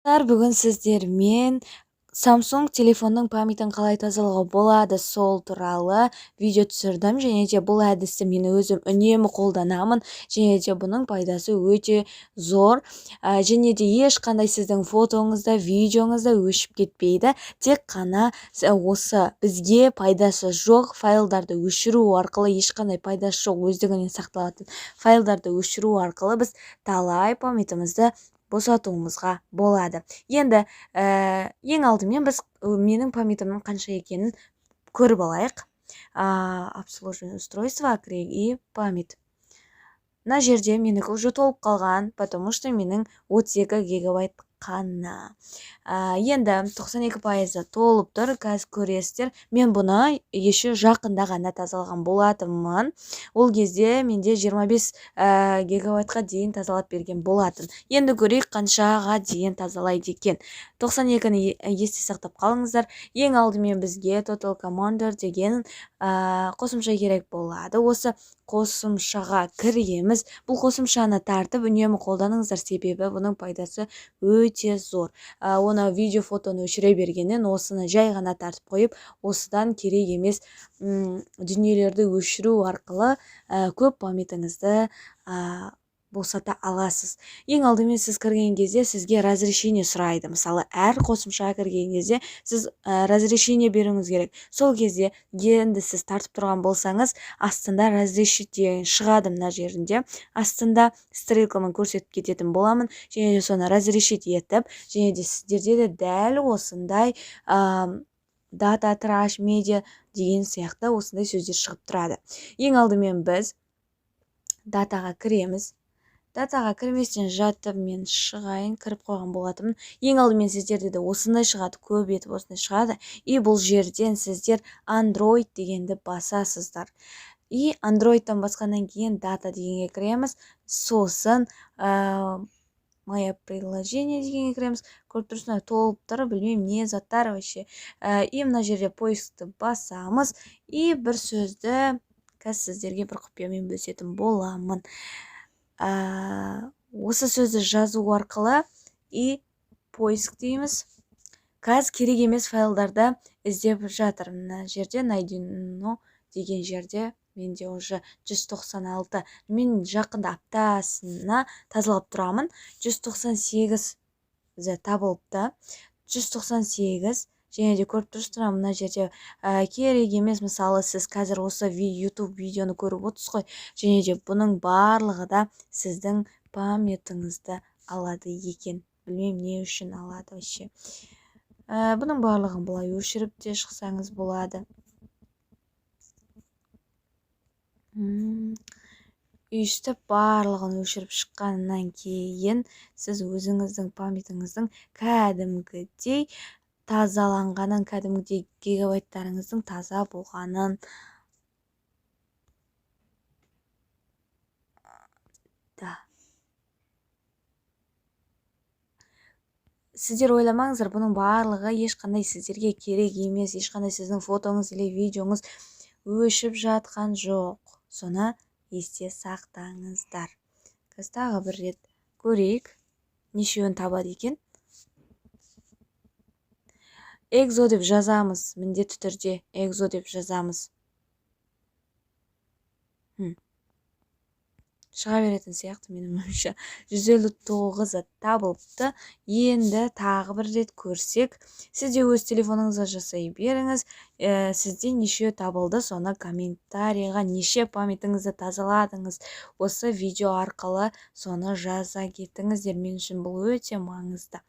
Бүгін сіздермен Samsung телефонның памятін қалай тазалауға болады сол туралы видео түсірдім, және де бұл әдісті мен өзім үнемі қолданамын, және де бұның пайдасы өте зор, және де ешқандай сіздің фотоңызда, видеоңызда өшіп кетпейді. Тек қана осы бізге пайдасы жоқ файлдарды өшіру арқылы, ешқандай пайдасы жоқ өздігінен сақталатын файлдарды өшіру арқылы біз талай памятымызды босатуымызға болады. Енді ең алдымен біз менің памятымның қанша екенін көріп алайық. Обслуживание устройства, и память. Мына жерде менікі уже толып қалған, потому что менің 32 гигабайт қана. Енді 92% толып тұр, қазір көресіздер. Мен бұны еше жақында ғана тазалаған болатынмын. Ол кезде менде 25 гигабайтқа дейін тазалап берген болатын. Енді көрейік қаншаға дейін тазалайды екен. 92-ні есте сақтап қалыңыздар. Ең алдымен бізге Total Commander деген қосымша керек болады. Осы қосымшаға кіреміз. Бұл қосымшаны тартып үнемі қолданыңыздар, себебі бұның пайдасы өте зор. Оны видео, фотоны өшіре бергеннен осыны жай ғана тартып қойып, осыдан керек емес дүниелерді өшіру арқылы көп памятыңызды босата аласыз. Ең алдымен сіз кірген кезде сізге разрешение сұрайды. Мысалы, әр қосымшаға кірген кезде сіз разрешение беруіңіз керек. Сол кезде енді сіз тартып тұрған болсаңыз, астында разрешить деген шығады мына жерінде. Астында стрелкамен көрсетіп кететін боламын, және де соны разрешить етіп, және де сіздерде де дәл осындай дата, траш, медиа деген сияқты осындай сөздер шығып тұрады. Ең алдымен біз датаға кіреміз. Датаға кірместен жатып мен шығайын, кіріп қойған болатымын. Ең алдымен сіздерде де осындай шығады, көп етіп осындай шығады. И бұл жерден сіздер Android дегенді басасыздар. И Androidтан басқаннан кейін дата дегенге кіреміз. Сосын мое приложение дегенге кіреміз. Көріп тұрсыңдар, толып тұр, білмеймін не заттар вообще. И мына жерде поискты басамыз. И бір сөзді қазір сіздерге бір құпиямен бөлісетін боламын. Осы сөзді жазу арқылы и поиск дейміз. Қазір керек емес файлдарды іздеп жатыр. Мына жерде найдено деген жерде менде уже 196. Мен жақында аптасына тазалап тұрамын. 198 табылыпты. 198. Және де көріп тұрсыздар, мына жерде керек емес, мысалы сіз қазір осы YouTube видеоны көріп отырсыз ғой, және де бұның барлығы да сіздің памятыңызды алады екен. Білмеймін не үшін алады вообще. Бұның барлығын былай өшіріп те шықсаңыз болады. Өйстіп барлығын өшіріп шыққаннан кейін сіз өзіңіздің памятыңыздың кәдімгідей тазаланғанын, кәдімгідей гигабайттарыңыздың таза болғанын сіздер ойламаңыздар, бұның барлығы ешқандай сіздерге керек емес, ешқандай сіздің фотоңыз или видеоңыз өшіп жатқан жоқ. Соны есте сақтаңыздар. Қазір тағы бір рет көрейік, нешеуін табады екен. Экзо деп жазамыз, міндетті түрде экзо деп жазамыз. Шыға беретін сияқты менің ойымша. 159 табылыпты. Енді тағы бір рет көрсек, сізде өз телефоныңызға жасай беріңіз. Сізде неше табылды, соны комментарийға неше памятыңызды тазаладыңыз. Осы видео арқылы соны жаза кетіңіздер. Мен үшін бұл өте маңызды.